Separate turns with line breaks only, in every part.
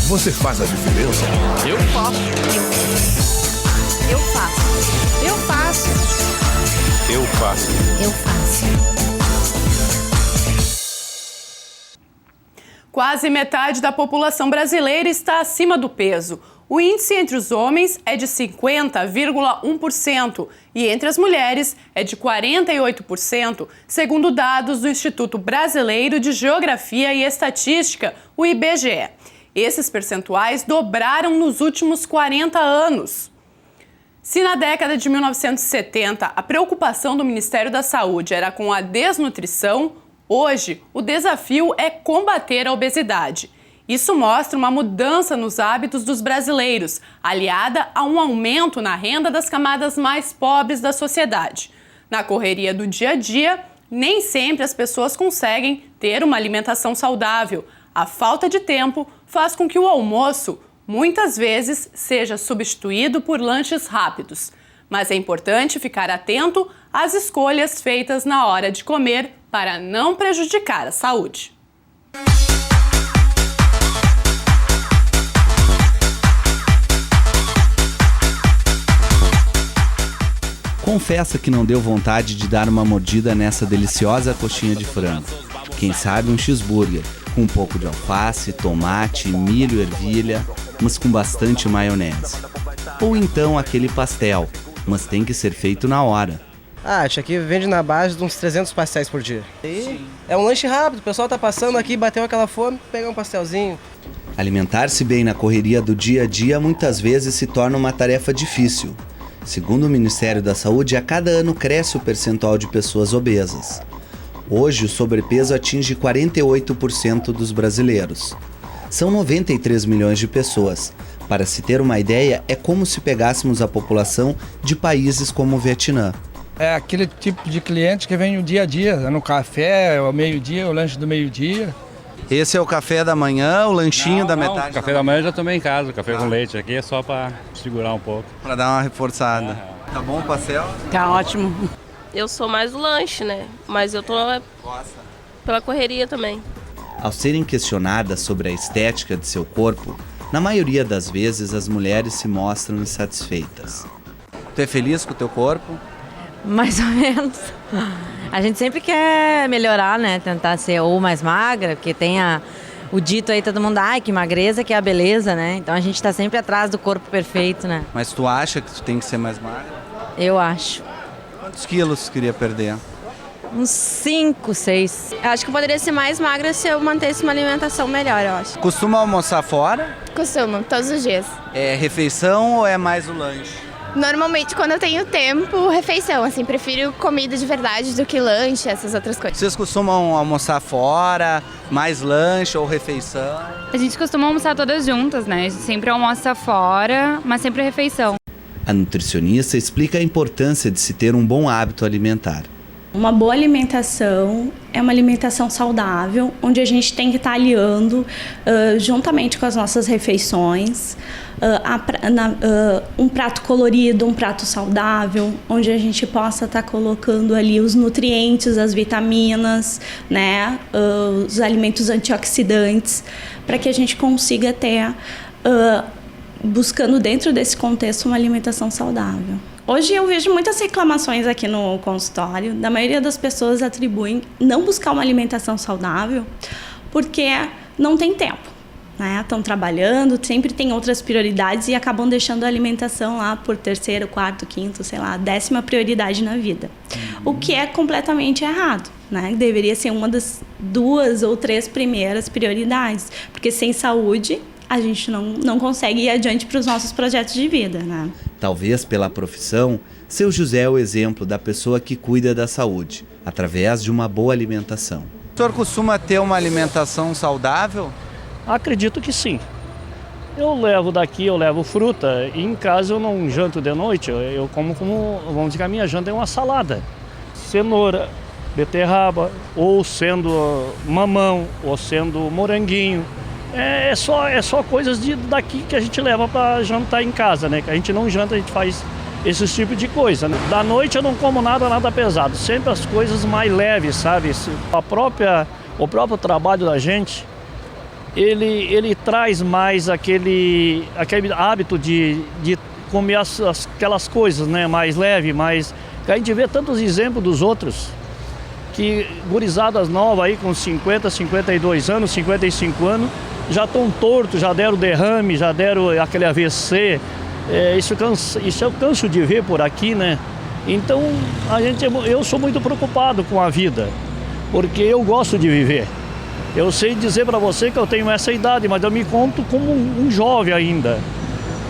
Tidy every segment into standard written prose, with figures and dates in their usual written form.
Você faz a diferença?
Eu faço.
Eu faço. Eu faço.
Eu faço.
Eu faço.
Quase metade da população brasileira está acima do peso. O índice entre os homens é de 50,1% e entre as mulheres é de 48%, segundo dados do Instituto Brasileiro de Geografia e Estatística, o IBGE. Esses percentuais dobraram nos últimos 40 anos. Se na década de 1970 a preocupação do Ministério da Saúde era com a desnutrição, hoje o desafio é combater a obesidade. Isso mostra uma mudança nos hábitos dos brasileiros, aliada a um aumento na renda das camadas mais pobres da sociedade. Na correria do dia a dia, nem sempre as pessoas conseguem ter uma alimentação saudável. A falta de tempo faz com que o almoço, muitas vezes, seja substituído por lanches rápidos. Mas é importante ficar atento às escolhas feitas na hora de comer para não prejudicar a saúde.
Confessa que não deu vontade de dar uma mordida nessa deliciosa coxinha de frango. Quem sabe um cheeseburger, com um pouco de alface, tomate, milho, ervilha, mas com bastante maionese. Ou então aquele pastel, mas tem que ser feito na hora.
Acho que vende na base de uns 300 pastéis por dia. E é um lanche rápido, o pessoal tá passando aqui, bateu aquela fome, pegar um pastelzinho.
Alimentar-se bem na correria do dia a dia muitas vezes se torna uma tarefa difícil. Segundo o Ministério da Saúde, a cada ano cresce o percentual de pessoas obesas. Hoje, o sobrepeso atinge 48% dos brasileiros. São 93 milhões de pessoas. Para se ter uma ideia, é como se pegássemos a população de países como o Vietnã.
É aquele tipo de cliente que vem o dia a dia, no café, ao meio-dia, o lanche do meio-dia.
Esse é o café da manhã, o lanchinho da metade?
O café da manhã eu já tomei em casa, café com leite. Aqui é só para segurar um pouco.
Para dar uma reforçada. Tá bom o pastel?
Tá ótimo.
Eu sou mais do lanche, né? Mas eu tô pela correria também.
Ao serem questionadas sobre a estética de seu corpo, na maioria das vezes as mulheres se mostram insatisfeitas. Tu é feliz com o teu corpo?
Mais ou menos. A gente sempre quer melhorar, né? Tentar ser ou mais magra, porque tem o dito aí, todo mundo, ai, que magreza que é a beleza, né? Então a gente tá sempre atrás do corpo perfeito, né?
Mas tu acha que tu tem que ser mais magra?
Eu acho.
Quantos quilos queria perder?
Uns 5, 6.
Eu acho que eu poderia ser mais magra se eu mantesse uma alimentação melhor, eu acho.
Costuma almoçar fora?
Costumo, todos os dias.
É refeição ou é mais o lanche?
Normalmente, quando eu tenho tempo, refeição, assim, prefiro comida de verdade do que lanche, essas outras coisas.
Vocês costumam almoçar fora, mais lanche ou refeição?
A gente costuma almoçar todas juntas, né? A gente sempre almoça fora, mas sempre refeição.
A nutricionista explica a importância de se ter um bom hábito alimentar.
Uma boa alimentação é uma alimentação saudável, onde a gente tem que estar aliando, juntamente com as nossas refeições, um prato colorido, um prato saudável, onde a gente possa estar colocando ali os nutrientes, as vitaminas, né, os alimentos antioxidantes, para que a gente consiga ter, buscando dentro desse contexto, uma alimentação saudável. Hoje eu vejo muitas reclamações aqui no consultório, da maioria das pessoas atribuem não buscar uma alimentação saudável porque não tem tempo, né? Estão trabalhando, sempre tem outras prioridades e acabam deixando a alimentação lá por terceiro, quarto, quinto, sei lá, 10ª prioridade na vida. O que é completamente errado, né? Deveria ser uma das 2 ou 3 primeiras prioridades, porque sem saúde a gente não consegue ir adiante para os nossos projetos de vida, né?
Talvez pela profissão, seu José é o exemplo da pessoa que cuida da saúde, através de uma boa alimentação. O senhor costuma ter uma alimentação saudável?
Acredito que sim. Eu levo fruta e em casa eu não janto de noite, eu como, vamos dizer que a minha janta é uma salada. Cenoura, beterraba, ou sendo mamão, ou sendo moranguinho. É só coisas daqui que a gente leva para jantar em casa, né? Que a gente não janta, a gente faz esse tipo de coisa, né? Da noite eu não como nada pesado, sempre as coisas mais leves, sabe? O próprio trabalho da gente ele traz mais aquele hábito de comer aquelas coisas, né, mais leve, mais... A gente vê tantos exemplos dos outros, que gurizadas novas aí com 50, 52 anos, 55 anos, já estão tortos, já deram derrame, já deram aquele AVC. Isso eu canso de ver por aqui, né? Então, eu sou muito preocupado com a vida, porque eu gosto de viver. Eu sei dizer para você que eu tenho essa idade, mas eu me conto como um jovem ainda.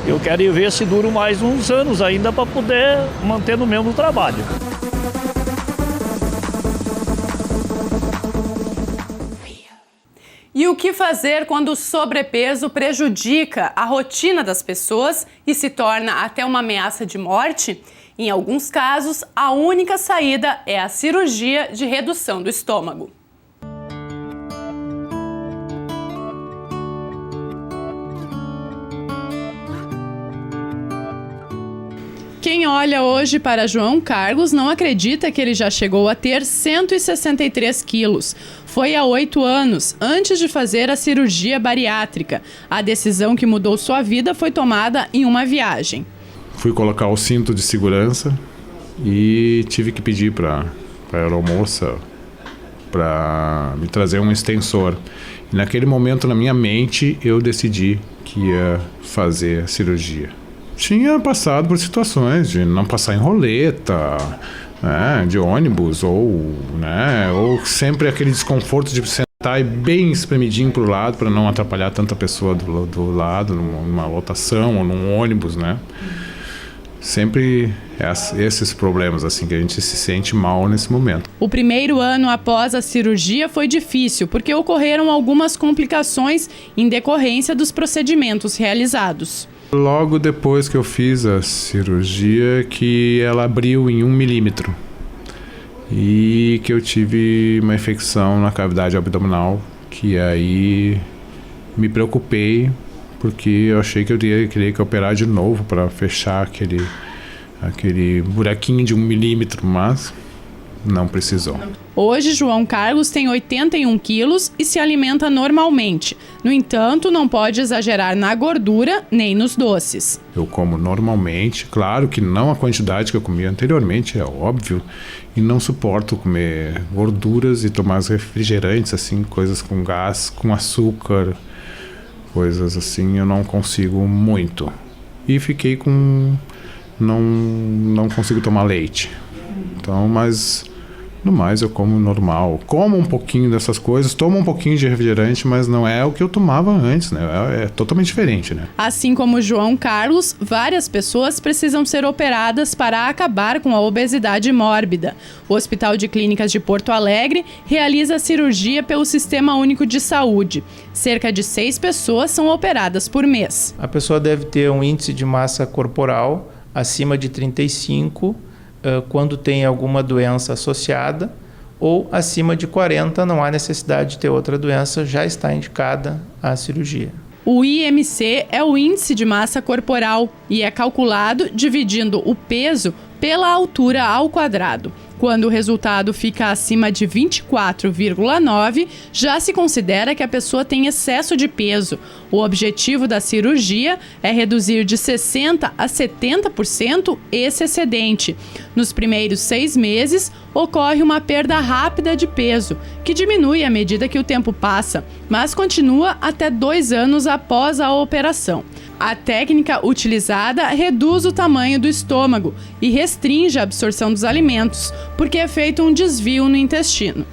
Eu quero ver se duro mais uns anos ainda para poder manter no mesmo trabalho.
E o que fazer quando o sobrepeso prejudica a rotina das pessoas e se torna até uma ameaça de morte? Em alguns casos, a única saída é a cirurgia de redução do estômago. Quem olha hoje para João Carlos não acredita que ele já chegou a ter 163 quilos. Foi há 8 anos, antes de fazer a cirurgia bariátrica. A decisão que mudou sua vida foi tomada em uma viagem.
Fui colocar o cinto de segurança e tive que pedir para a aeromoça para me trazer um extensor. E naquele momento, na minha mente, eu decidi que ia fazer a cirurgia. Tinha passado por situações de não passar em roleta, né, de ônibus, ou sempre aquele desconforto de sentar bem espremidinho para o lado para não atrapalhar tanta pessoa do lado, numa lotação ou num ônibus, né? Sempre esses problemas assim que a gente se sente mal nesse momento.
O primeiro ano após a cirurgia foi difícil porque ocorreram algumas complicações em decorrência dos procedimentos realizados.
Logo depois que eu fiz a cirurgia, que ela abriu em 1 milímetro e que eu tive uma infecção na cavidade abdominal, que aí me preocupei porque eu achei que eu teria que operar de novo para fechar aquele buraquinho de 1 milímetro, mas não precisou.
Hoje, João Carlos tem 81 quilos e se alimenta normalmente. No entanto, não pode exagerar na gordura nem nos doces.
Eu como normalmente, claro que não a quantidade que eu comia anteriormente, é óbvio, e não suporto comer gorduras e tomar refrigerantes, assim, coisas com gás, com açúcar, coisas assim, eu não consigo muito. E fiquei com... não consigo tomar leite. Então, mas... no mais, eu como normal. Como um pouquinho dessas coisas, tomo um pouquinho de refrigerante, mas não é o que eu tomava antes, né? É totalmente diferente, né?
Assim como João Carlos, várias pessoas precisam ser operadas para acabar com a obesidade mórbida. O Hospital de Clínicas de Porto Alegre realiza a cirurgia pelo Sistema Único de Saúde. Cerca de 6 pessoas são operadas por mês.
A pessoa deve ter um índice de massa corporal acima de 35, quando tem alguma doença associada, ou acima de 40, não há necessidade de ter outra doença, já está indicada a cirurgia.
O IMC é o índice de massa corporal e é calculado dividindo o peso pela altura ao quadrado. Quando o resultado fica acima de 24,9, já se considera que a pessoa tem excesso de peso. O objetivo da cirurgia é reduzir de 60% a 70% esse excedente. Nos primeiros 6 meses, ocorre uma perda rápida de peso, que diminui à medida que o tempo passa, mas continua até 2 anos após a operação. A técnica utilizada reduz o tamanho do estômago e restringe a absorção dos alimentos, porque é feito um desvio no intestino.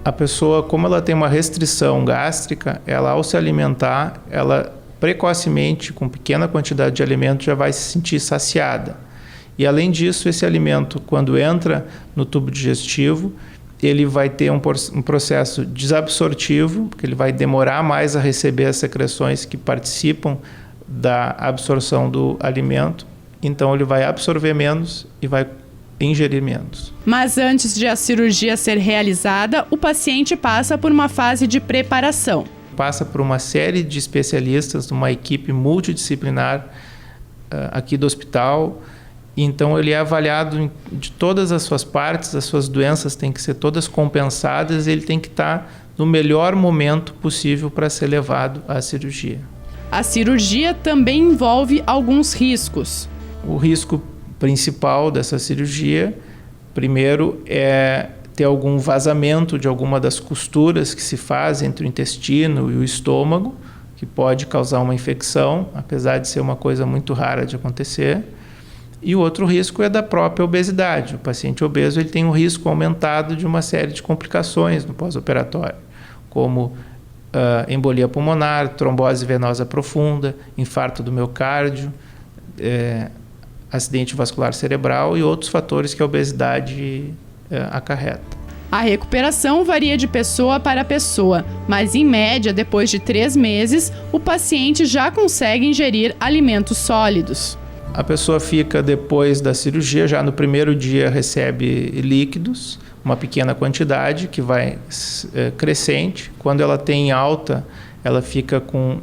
A pessoa, como ela tem uma restrição gástrica, ela ao se alimentar, ela precocemente, com pequena quantidade de alimento, já vai se sentir saciada. E além disso, esse alimento, quando entra no tubo digestivo, ele vai ter um processo desabsortivo, porque ele vai demorar mais a receber as secreções que participam da absorção do alimento, então ele vai absorver menos e vai ingerir menos.
Mas antes de a cirurgia ser realizada, o paciente passa por uma fase de preparação.
Passa por uma série de especialistas, uma equipe multidisciplinar aqui do hospital, Então ele é avaliado de todas as suas partes, as suas doenças têm que ser todas compensadas, e ele tem que estar no melhor momento possível para ser levado à cirurgia.
A cirurgia também envolve alguns riscos.
O risco principal dessa cirurgia, primeiro, é ter algum vazamento de alguma das costuras que se faz entre o intestino e o estômago, que pode causar uma infecção, apesar de ser uma coisa muito rara de acontecer. E o outro risco é da própria obesidade. O paciente obeso ele tem um risco aumentado de uma série de complicações no pós-operatório, como embolia pulmonar, trombose venosa profunda, infarto do miocárdio, acidente vascular cerebral e outros fatores que a obesidade acarreta.
A recuperação varia de pessoa para pessoa, mas em média, depois de 3 meses, o paciente já consegue ingerir alimentos sólidos.
A pessoa fica, depois da cirurgia, já no primeiro dia recebe líquidos, uma pequena quantidade que vai crescente. Quando ela tem alta, ela fica com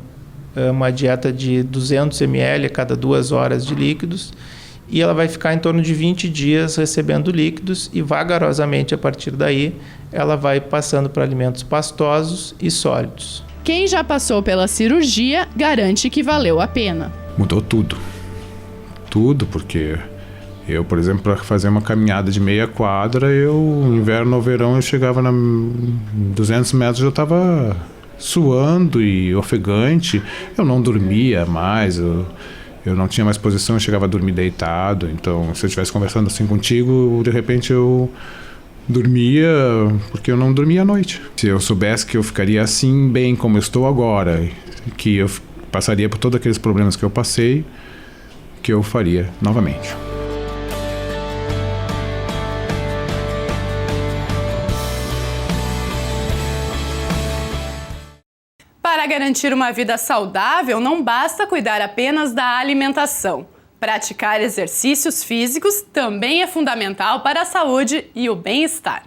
uma dieta de 200 ml a cada 2 horas de líquidos, e ela vai ficar em torno de 20 dias recebendo líquidos, e vagarosamente, a partir daí, ela vai passando para alimentos pastosos e sólidos.
Quem já passou pela cirurgia garante que valeu a pena.
Mudou tudo. Tudo, porque eu, por exemplo, para fazer uma caminhada de meia quadra, inverno ou verão, eu chegava a 200 metros, eu estava suando e ofegante. Eu não dormia mais, eu não tinha mais posição, eu chegava a dormir deitado. Então, se eu estivesse conversando assim contigo, de repente eu dormia, porque eu não dormia à noite. Se eu soubesse que eu ficaria assim, bem como eu estou agora, que eu passaria por todos aqueles problemas que eu passei, que eu faria novamente.
Para garantir uma vida saudável, não basta cuidar apenas da alimentação. Praticar exercícios físicos também é fundamental para a saúde e o bem-estar.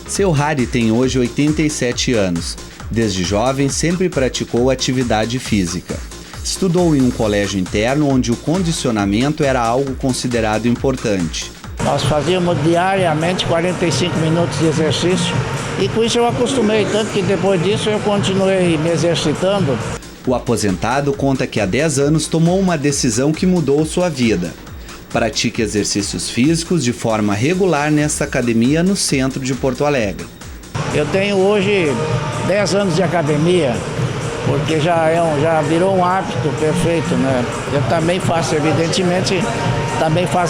Seu Hari tem hoje 87 anos. Desde jovem, sempre praticou atividade física. Estudou em um colégio interno onde o condicionamento era algo considerado importante.
Nós fazíamos diariamente 45 minutos de exercício e com isso eu acostumei, tanto que depois disso eu continuei me exercitando.
O aposentado conta que há 10 anos tomou uma decisão que mudou sua vida. Pratique exercícios físicos de forma regular nesta academia no centro de Porto Alegre.
Eu tenho hoje 10 anos de academia, porque já virou um hábito perfeito, né? Eu também faço, evidentemente,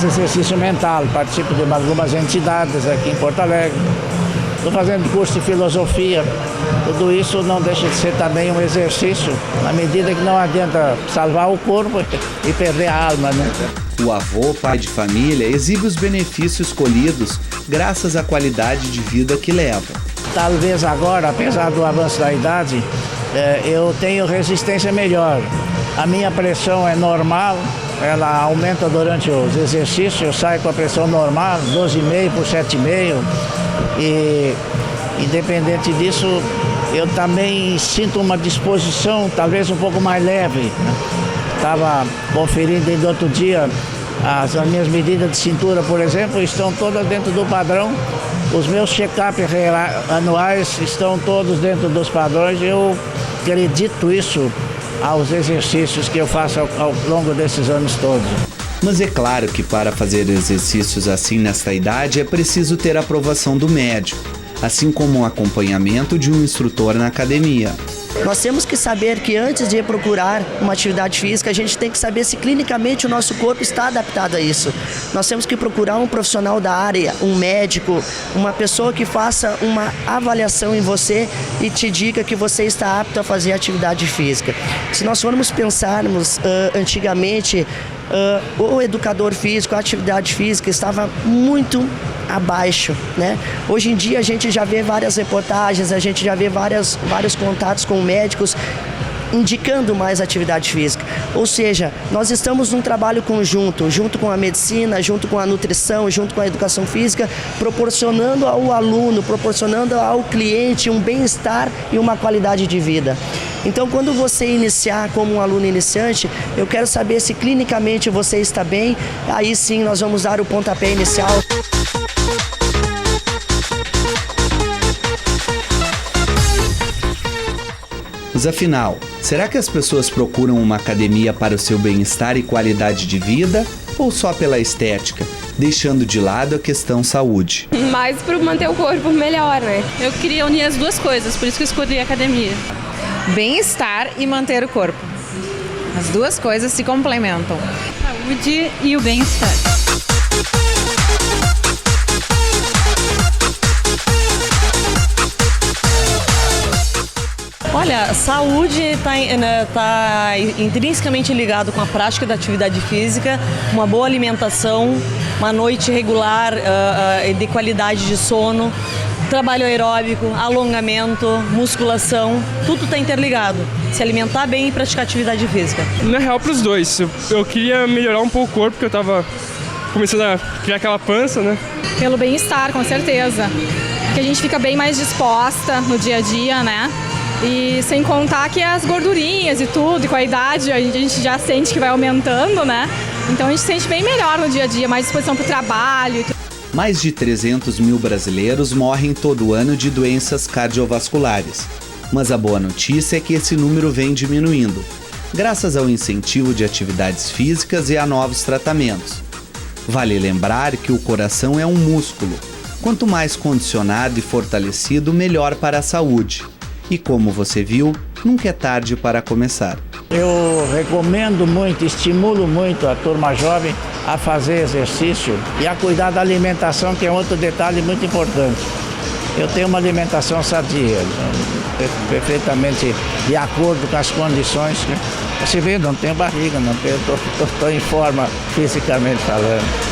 exercício mental, participo de algumas entidades aqui em Porto Alegre. Estou fazendo curso de filosofia. Tudo isso não deixa de ser também um exercício, na medida que não adianta salvar o corpo e perder a alma, né?
O avô, pai de família, exibe os benefícios colhidos graças à qualidade de vida que leva.
Talvez agora, apesar do avanço da idade, eu tenho resistência melhor. A minha pressão é normal, ela aumenta durante os exercícios, eu saio com a pressão normal, 12,5 por 7,5. E, independente disso, eu também sinto uma disposição talvez um pouco mais leve. Estava conferindo ainda outro dia, as minhas medidas de cintura, por exemplo, estão todas dentro do padrão. Os meus check-up anuais estão todos dentro dos padrões. Eu acredito isso aos exercícios que eu faço ao longo desses anos todos.
Mas é claro que para fazer exercícios assim nesta idade é preciso ter a aprovação do médico, assim como um acompanhamento de um instrutor na academia.
Nós temos que saber que antes de procurar uma atividade física, a gente tem que saber se clinicamente o nosso corpo está adaptado a isso. Nós temos que procurar um profissional da área, um médico, uma pessoa que faça uma avaliação em você e te diga que você está apto a fazer atividade física. Se nós formos pensarmos antigamente, o educador físico, a atividade física estava muito abaixo, né? Hoje em dia a gente já vê várias reportagens, a gente já vê vários contatos com médicos indicando mais atividade física. Ou seja, nós estamos num trabalho conjunto, junto com a medicina, junto com a nutrição, junto com a educação física, proporcionando ao aluno, proporcionando ao cliente um bem-estar e uma qualidade de vida. Então, quando você iniciar como um aluno iniciante, eu quero saber se clinicamente você está bem, aí sim nós vamos dar o pontapé inicial.
Mas afinal, será que as pessoas procuram uma academia para o seu bem-estar e qualidade de vida ou só pela estética, deixando de lado a questão saúde?
Mais para manter o corpo melhor, né? Eu queria unir as duas coisas, por isso que eu escolhi a academia.
Bem-estar e manter o corpo. As duas coisas se complementam.
Saúde e o bem-estar.
Olha, saúde está intrinsecamente ligado com a prática da atividade física, uma boa alimentação, uma noite regular de qualidade de sono, trabalho aeróbico, alongamento, musculação, tudo está interligado. Se alimentar bem e praticar atividade física.
Na real, para os dois. Eu queria melhorar um pouco o corpo, porque eu estava começando a criar aquela pança, né?
Pelo bem-estar, com certeza. Porque a gente fica bem mais disposta no dia a dia, né? E sem contar que as gordurinhas e tudo, e com a idade a gente já sente que vai aumentando, né? Então a gente se sente bem melhor no dia a dia, mais disposição para o trabalho.
Mais de 300 mil brasileiros morrem todo ano de doenças cardiovasculares. Mas a boa notícia é que esse número vem diminuindo, graças ao incentivo de atividades físicas e a novos tratamentos. Vale lembrar que o coração é um músculo. Quanto mais condicionado e fortalecido, melhor para a saúde. E como você viu, nunca é tarde para começar.
Eu recomendo muito, estimulo muito a turma jovem a fazer exercício e a cuidar da alimentação, que é outro detalhe muito importante. Eu tenho uma alimentação sadia, perfeitamente de acordo com as condições. Você vê, não tenho barriga, não tenho, estou em forma fisicamente falando.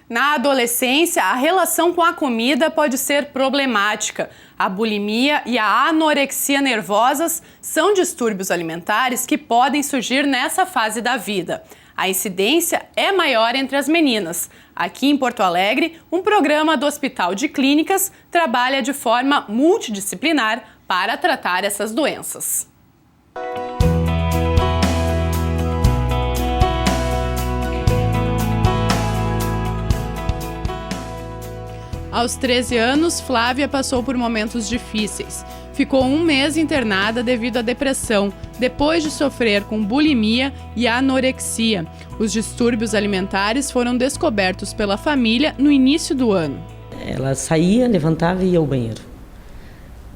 Na adolescência, a relação com a comida pode ser problemática. A bulimia e a anorexia nervosas são distúrbios alimentares que podem surgir nessa fase da vida. A incidência é maior entre as meninas. Aqui em Porto Alegre, um programa do Hospital de Clínicas trabalha de forma multidisciplinar para tratar essas doenças. Aos 13 anos, Flávia passou por momentos difíceis. Ficou 1 mês internada devido à depressão, depois de sofrer com bulimia e anorexia. Os distúrbios alimentares foram descobertos pela família no início do ano.
Ela saía, levantava e ia ao banheiro.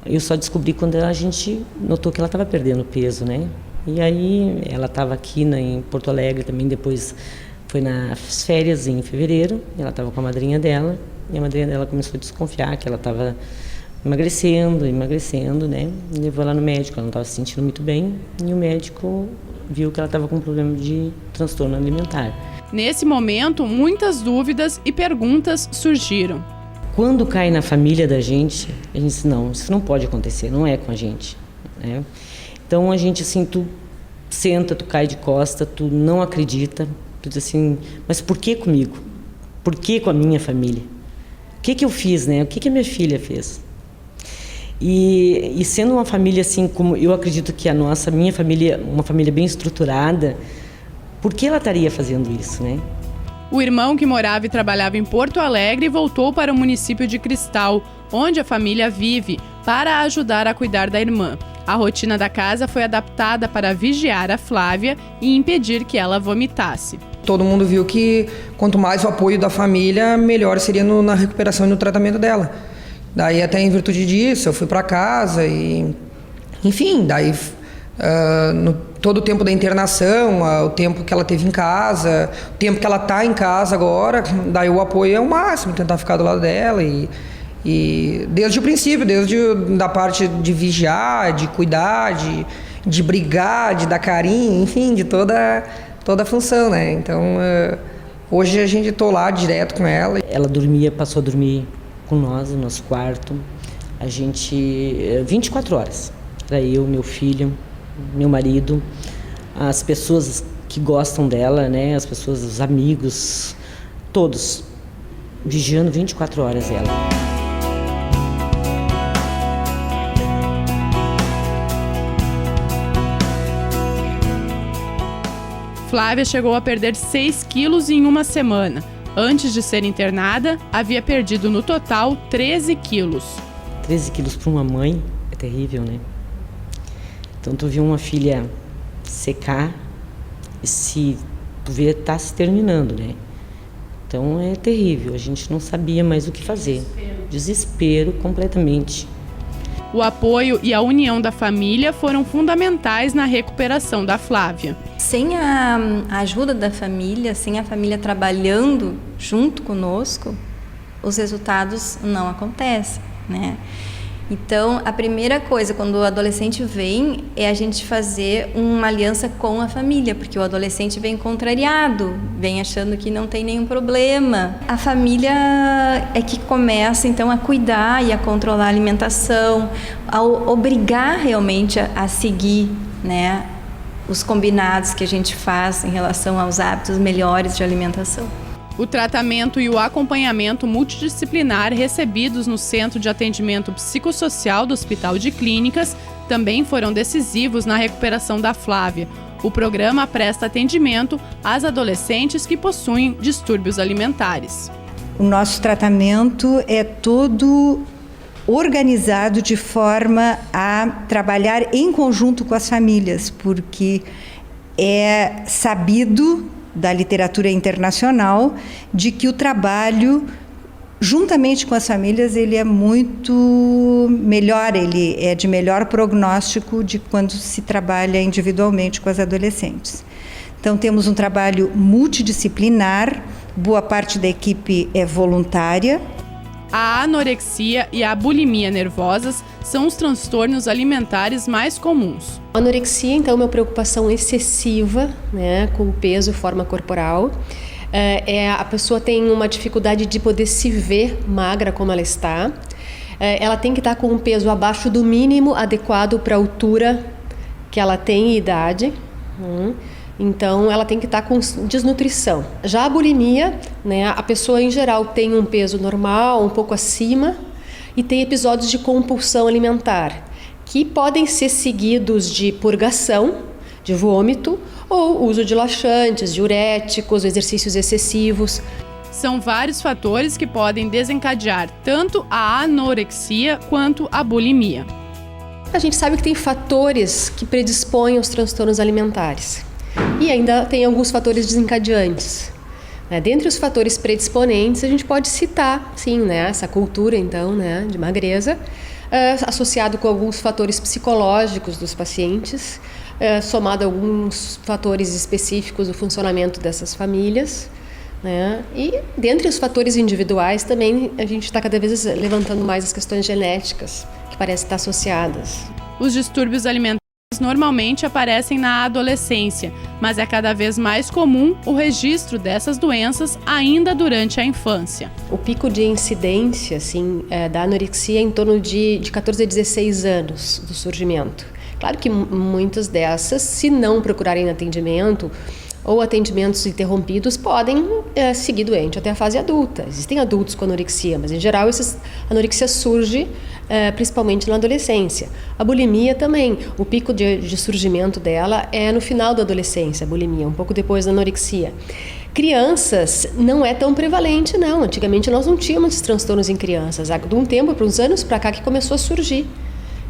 Eu só descobri quando a gente notou que ela estava perdendo peso, né? E aí ela estava aqui em Porto Alegre também, depois foi nas férias em fevereiro, ela estava com a madrinha dela. E a madrinha dela começou a desconfiar que ela estava emagrecendo, né? Levou ela no médico, ela não estava se sentindo muito bem. E o médico viu que ela estava com um problema de transtorno alimentar.
Nesse momento, muitas dúvidas e perguntas surgiram.
Quando cai na família da gente, a gente diz, não, isso não pode acontecer, não é com a gente, né? Então a gente assim, tu senta, tu cai de costa, tu não acredita, tu diz assim, mas por que comigo? Por que com a minha família? O que eu fiz, né? O que a minha filha fez? E sendo uma família assim, como eu acredito que minha família, uma família bem estruturada, por que ela estaria fazendo isso, né?
O irmão que morava e trabalhava em Porto Alegre voltou para o município de Cristal, onde a família vive, para ajudar a cuidar da irmã. A rotina da casa foi adaptada para vigiar a Flávia e impedir que ela vomitasse.
Todo mundo viu que quanto mais o apoio da família, melhor seria na recuperação e no tratamento dela. Daí até em virtude disso, eu fui para casa e... Enfim, daí todo o tempo da internação, o tempo que ela teve em casa, o tempo que ela está em casa agora, daí o apoio é o máximo, tentar ficar do lado dela e desde o princípio, da parte de vigiar, de cuidar, de brigar, de dar carinho, enfim, de toda toda a função, né? Então, hoje a gente tô lá direto com ela.
Ela passou a dormir com nós no nosso quarto. A gente, 24 horas. Era eu, meu filho, meu marido, as pessoas que gostam dela, né? As pessoas, os amigos, todos vigiando 24 horas ela.
Flávia chegou a perder 6 quilos em uma semana. Antes de ser internada, havia perdido no total 13 quilos.
13 quilos para uma mãe é terrível, né? Então tu vê uma filha secar e tu vê tá se terminando, né? Então é terrível, a gente não sabia mais o que fazer. Desespero completamente.
O apoio e a união da família foram fundamentais na recuperação da Flávia.
Sem a ajuda da família, sem a família trabalhando junto conosco, os resultados não acontecem, né? Então, a primeira coisa quando o adolescente vem é a gente fazer uma aliança com a família, porque o adolescente vem contrariado, vem achando que não tem nenhum problema. A família é que começa, então, a cuidar e a controlar a alimentação, a obrigar realmente a seguir, né, os combinados que a gente faz em relação aos hábitos melhores de alimentação.
O tratamento e o acompanhamento multidisciplinar recebidos no Centro de Atendimento Psicossocial do Hospital de Clínicas também foram decisivos na recuperação da Flávia. O programa presta atendimento às adolescentes que possuem distúrbios alimentares.
O nosso tratamento é todo organizado de forma a trabalhar em conjunto com as famílias, porque é sabido da literatura internacional de que o trabalho juntamente com as famílias ele é muito melhor, ele é de melhor prognóstico de quando se trabalha individualmente com as adolescentes. Então temos um trabalho multidisciplinar, boa parte da equipe é voluntária.
A anorexia e a bulimia nervosas são os transtornos alimentares mais comuns.
A anorexia, então, é uma preocupação excessiva, né, com o peso e forma corporal. A pessoa tem uma dificuldade de poder se ver magra como ela está. Ela tem que estar com um peso abaixo do mínimo adequado para a altura que ela tem e idade. Então, ela tem que estar com desnutrição. Já a bulimia, né, a pessoa em geral tem um peso normal, um pouco acima, e tem episódios de compulsão alimentar, que podem ser seguidos de purgação, de vômito, ou uso de laxantes, diuréticos, exercícios excessivos.
São vários fatores que podem desencadear tanto a anorexia quanto a bulimia.
A gente sabe que tem fatores que predispõem aos transtornos alimentares. E ainda tem alguns fatores desencadeantes. Dentre os fatores predisponentes, a gente pode citar, sim, né, essa cultura, então, né, de magreza, associado com alguns fatores psicológicos dos pacientes, somado a alguns fatores específicos do funcionamento dessas famílias, né, e dentre os fatores individuais também a gente está cada vez levantando mais as questões genéticas, que parecem estar associadas.
Os distúrbios alimentares normalmente aparecem na adolescência, mas é cada vez mais comum o registro dessas doenças ainda durante a infância.
O pico de incidência da anorexia é em torno de 14 a 16 anos do surgimento. Claro que muitas dessas, se não procurarem atendimento ou atendimentos interrompidos, podem seguir doente até a fase adulta. Existem adultos com anorexia, mas em geral essa anorexia surge principalmente na adolescência. A bulimia também, o pico de surgimento dela é no final da adolescência, a bulimia, um pouco depois da anorexia. Crianças não é tão prevalente, não. Antigamente nós não tínhamos esses transtornos em crianças. De um tempo, para uns anos para cá, que começou a surgir.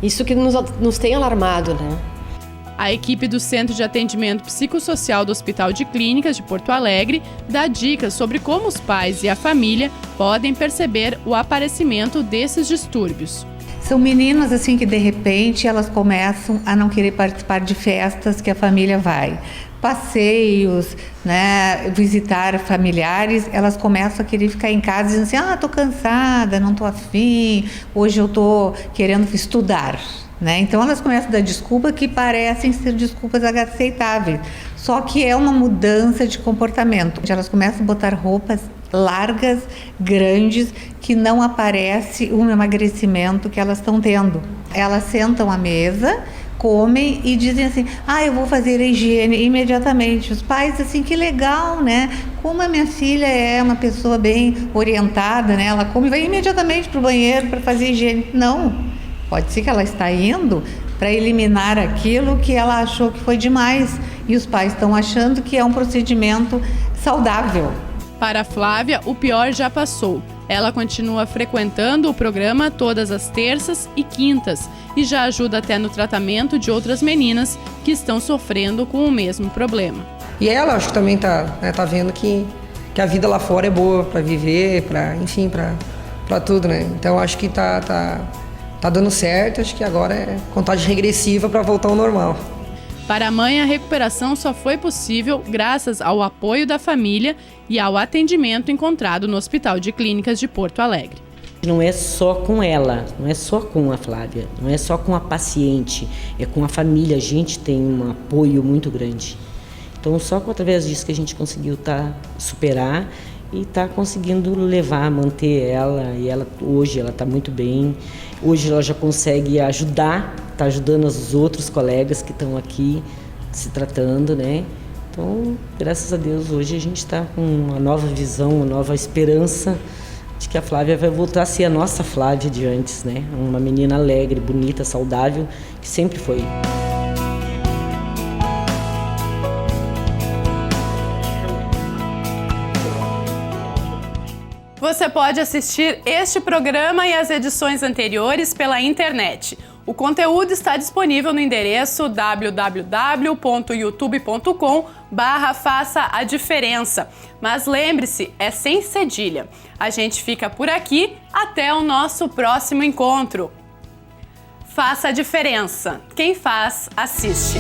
Isso que nos tem alarmado, né?
A equipe do Centro de Atendimento Psicossocial do Hospital de Clínicas de Porto Alegre dá dicas sobre como os pais e a família podem perceber o aparecimento desses distúrbios.
São meninas assim que de repente elas começam a não querer participar de festas que a família vai. Passeios, né, visitar familiares, elas começam a querer ficar em casa dizendo assim, tô cansada, não tô afim, hoje eu tô querendo estudar. Né? Então elas começam a dar desculpas que parecem ser desculpas aceitáveis. Só que é uma mudança de comportamento. Elas começam a botar roupas largas, grandes, que não aparece o emagrecimento que elas estão tendo. Elas sentam à mesa, comem e dizem assim, eu vou fazer a higiene imediatamente. Os pais, assim, que legal, né? Como a minha filha é uma pessoa bem orientada, né? Ela come e vai imediatamente para o banheiro para fazer higiene. Não, pode ser que ela está indo para eliminar aquilo que ela achou que foi demais. E os pais estão achando que é um procedimento saudável.
Para a Flávia, o pior já passou. Ela continua frequentando o programa todas as terças e quintas e já ajuda até no tratamento de outras meninas que estão sofrendo com o mesmo problema.
E ela, acho que também tá vendo que a vida lá fora é boa para viver, para tudo, né? Então acho que tá dando certo, acho que agora é contagem regressiva para voltar ao normal.
Para a mãe, a recuperação só foi possível graças ao apoio da família e ao atendimento encontrado no Hospital de Clínicas de Porto Alegre.
Não é só com ela, não é só com a Flávia, não é só com a paciente, é com a família. A gente tem um apoio muito grande. Então, só através disso que a gente conseguiu superar e está conseguindo manter ela. E hoje ela está muito bem. Hoje ela já consegue ajudar, está ajudando os outros colegas que estão aqui se tratando, né? Então, graças a Deus, hoje a gente está com uma nova visão, uma nova esperança de que a Flávia vai voltar a ser a nossa Flávia de antes, né? Uma menina alegre, bonita, saudável, que sempre foi.
Você pode assistir este programa e as edições anteriores pela internet. O conteúdo está disponível no endereço www.youtube.com/faça a diferença. Mas lembre-se, é sem cedilha. A gente fica por aqui, até o nosso próximo encontro. Faça a diferença. Quem faz, assiste.